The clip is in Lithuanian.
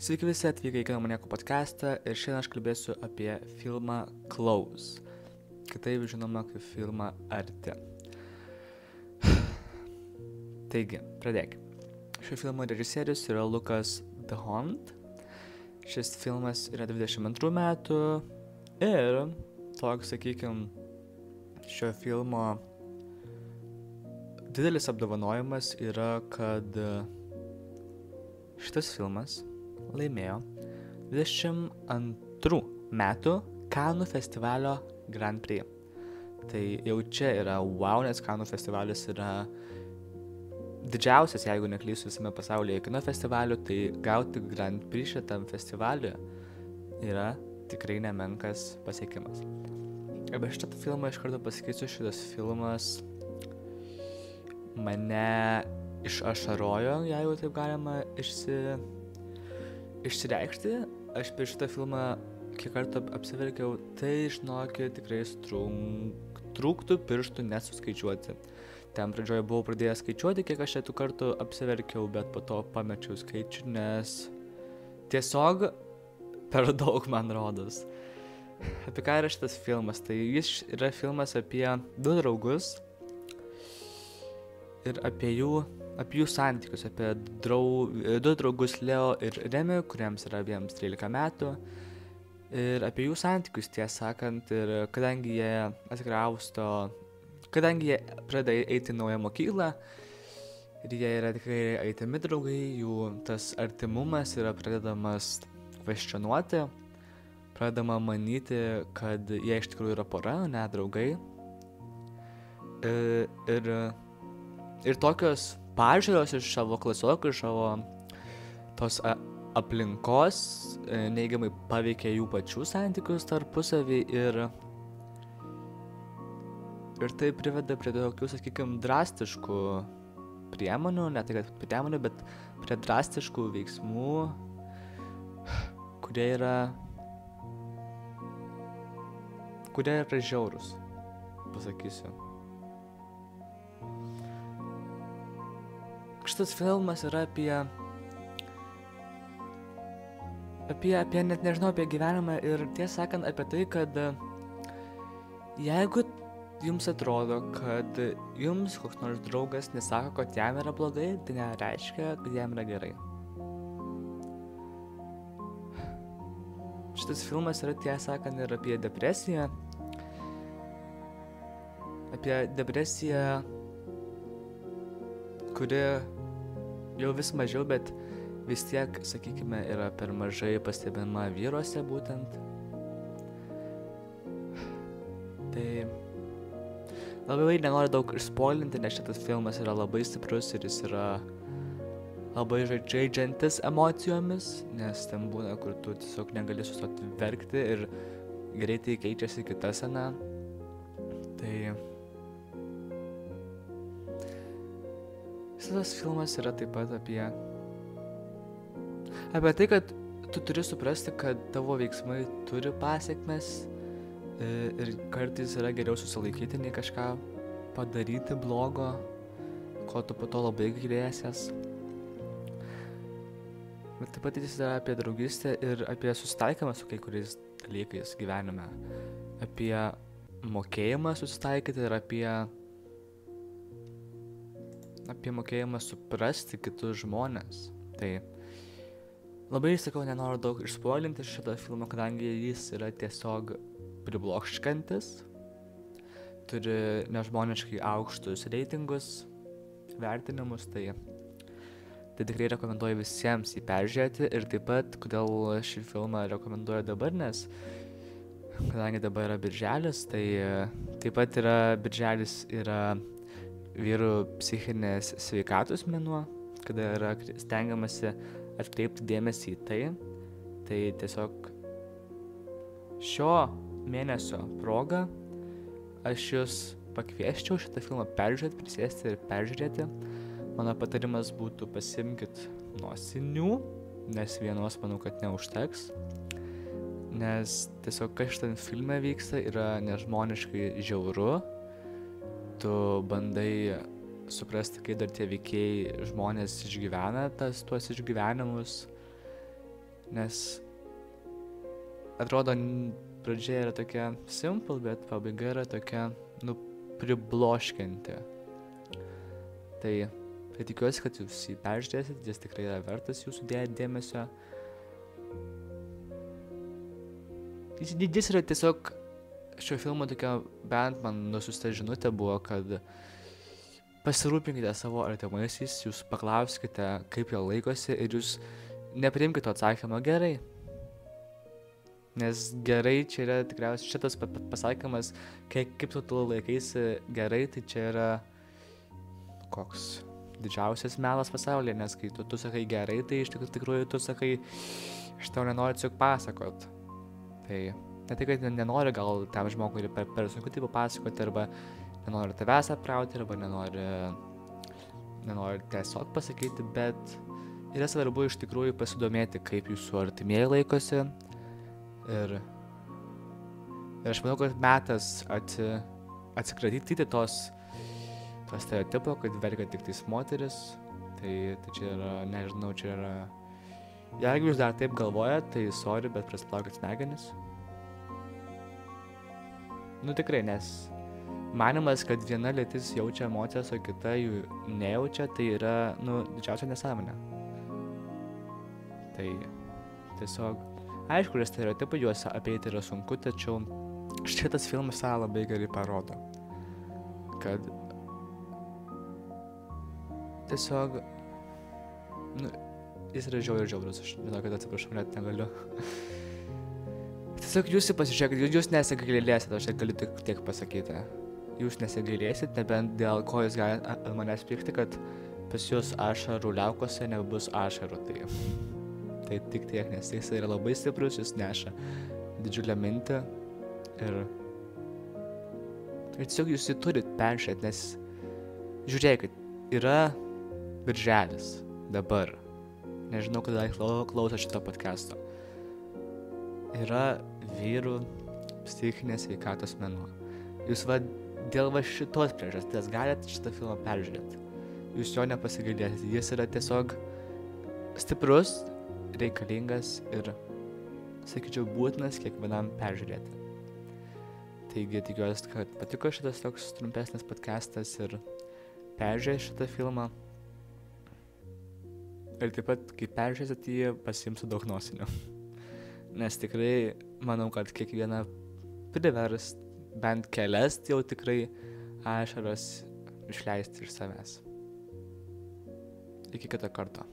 Sveiki visi atvykę į Kino Maniako podcastą ir šiandien aš kalbėsiu apie filmą Close, kitaip žinoma kaip filmą Arti. Taigi, pradėkime. Šio filmo režisierius yra Lucas D'Hondt. Šis filmas yra 22 metų ir toks, sakykime, šio filmo didelis apdovanojimas yra, kad šitas filmas laimėjo 22 metų Kanų festivalio Grand Prix. Tai jau čia yra wow, nes Kanų festivalis yra didžiausias, jeigu neklysiu, visame pasaulyje kino festivalių, tai gauti Grand Prix šitam festivaliu yra tikrai nemenkas pasiekimas. Apie šitą filmą iš karto pasakysiu, šitas filmas mane išašarojo, jeigu taip galima išsireikšti. Aš per šitą filmą kiek kartą apsiverkiau, tai žinokit tikrai trūktų pirštų nesuskaičiuoti. Ten pradžioje buvau pradėjęs skaičiuoti, kiek aš tų kartų apsiverkiau, bet po to pamečiau skaičių, nes tiesiog per daug man rodos. Apie ką yra šitas filmas? Tai jis yra filmas apie du draugus ir apie jų santykius, apie du draugus Leo ir Remi, kuriems yra abiems 13 metų, ir apie jų santykius, tiesą sakant, ir kadangi jie pradeda eiti į naują mokyklą, ir jie yra tikrai aitimi draugai, jų tas artimumas yra pradedamas kvestionuoti, pradedama manyti, kad jie iš tikrųjų yra pora, ne draugai. Ir tokios pažiūros iš savo klasiokų, iš savo tos aplinkos neigiamai paveikia jų pačių santykius tarpusavį ir tai priveda prie tokių, sakykime, drastiškų priemonių, ne tai kad priemonių, bet prie drastiškų veiksmų, kurie yra žiaurūs, pasakysiu. Šitas filmas yra apie net nežinau, apie gyvenimą ir tiesą sakant apie tai, kad jeigu jums atrodo, kad jums koks nors draugas nesako, kad jam yra blogai, tai nereiškia, kad jam yra gerai. Šitas filmas yra tiesą sakant ir apie depresiją. Apie depresiją, kuri jau vis mažiau, bet vis tiek, sakykime, yra per mažai pastebima vyruose būtent. Tai labai nenoriu daug išspoilinti, nes šitas filmas yra labai stiprus ir jis yra labai žaidžiantis emocijomis, nes ten būna, kur tu tiesiog negali sustoti verkti ir greitai keičiasi kita scena. Tai šitas filmas yra taip pat apie tai, kad tu turi suprasti, kad tavo veiksmai turi pasekmes ir kartais yra geriau susilaikyti, nei kažką padaryti blogo, ko tu po to labai gailėsies. Bet taip pat jis yra apie draugystę ir apie susitaikymą su kai kuriais dalykais gyvenime. Apie mokėjimą susitaikyti ir apie mokėjimą suprasti kitus žmones. Tai labai, sakau, nenoriu daug išspoilinti šitą filmą, kadangi jis yra tiesiog priblokškantis, turi nežmoniškai aukštus reitingus, vertinimus, tai tikrai rekomenduoju visiems jį peržiūrėti. Ir taip pat, kodėl šį filmą rekomenduoju dabar, nes kadangi dabar yra birželis, tai taip pat birželis yra vyrų psichinės sveikatos mėnuo, kada yra stengiamasi atkreipti dėmesį į tai. Tai tiesiog šio mėnesio proga aš jūs pakviesčiau šitą filmą peržiūrėti, prisėsti ir peržiūrėti. Mano patarimas būtų pasiimkit nosinių, nes vienos manau, kad neužteks. Nes tiesiog kas šitam filme vyksta yra nežmoniškai žiauru. Tu bandai suprasti, kai dar tie veikėjai žmonės išgyvena tuos išgyvenimus. nes atrodo pradžia yra tokia simple, bet pabaiga yra tokia, pribloškianti. Tai tikiuosi, kad jūs jį peržiūrėsit, jis tikrai yra vertas jūsų dėmesio. Jis yra tiesiog, šio filmo tokia, bent man nusiusta žinutė buvo, kad pasirūpinkite savo artimaisiais, jūs paklauskite, kaip jie laikosi ir jūs nepriimkite atsakymą gerai. Nes gerai čia yra tikriausiai šitas pasakymas, kaip tu laikaisi gerai, tai čia yra koks didžiausias melas pasaulyje, nes kai tu sakai gerai, tai iš tikrųjų tu sakai, aš tau nenoriu tiesiog pasakot. Tai ne tai, kad nenori gal tam žmogui per sunku tai papasakoti, arba nenori tavęs apkrauti, arba nenori tiesiog pasakyti, bet yra svarbu iš tikrųjų pasidomėti, kaip jūsų artimieji laikosi. Ir aš manau, kad metas atsikratyti tos stereotipo, kad verkia tik tais moteris. Tai čia yra, nežinau, čia yra... Jeigu jūs dar taip galvojat, tai sorry, bet prasiplaukit smegenis. Tikrai, nes manimas, kad viena lytis jaučia emocijas, o kita jų nejaučia, tai yra, didžiausia nesąmonė. Tai tiesiog, aišku, stereotipai juos apeiti yra sunku, tačiau šitas filmas tą labai gerai parodo. Kad tiesiog, jis yra žiaurus, aš žinau, kad atsiprašau, net negaliu. Tiesiog jūs pasižiūrėkit, jūs nesigailėsit, aš galiu tiek pasakyti. Jūs nesigailėsit, nebent dėl ko jūs galite ant manęs pykti, kad pas jūs ašarų liaukose nebus ašarų. Tai tik tiek, nes jis yra labai stiprus, jis neša didžiulę mintį ir tiesiog jūs jį turit peržiūrėti, nes žiūrėkit, yra birželis dabar, nežinau, kada klauso šito podcasto, yra vyrų psichinės sveikatos mėnuo. Jūs dėl šitos priežasties galite šitą filmą peržiūrėti. Jūs jo nepasigailėsite, jis yra tiesiog stiprus, reikalingas ir, sakyčiau, būtinas kiekvienam peržiūrėti. Taigi tikiuosi, kad patiko šitas toks trumpesnis podcastas ir peržiūrėti šitą filmą. Ir taip pat, kai peržiūrėsit jį, pasiimsiu daug nosinių. Nes tikrai manau, kad kiekviena privers bent kelias jau tikrai ašaras išleisti iš savęs. Iki kito karto.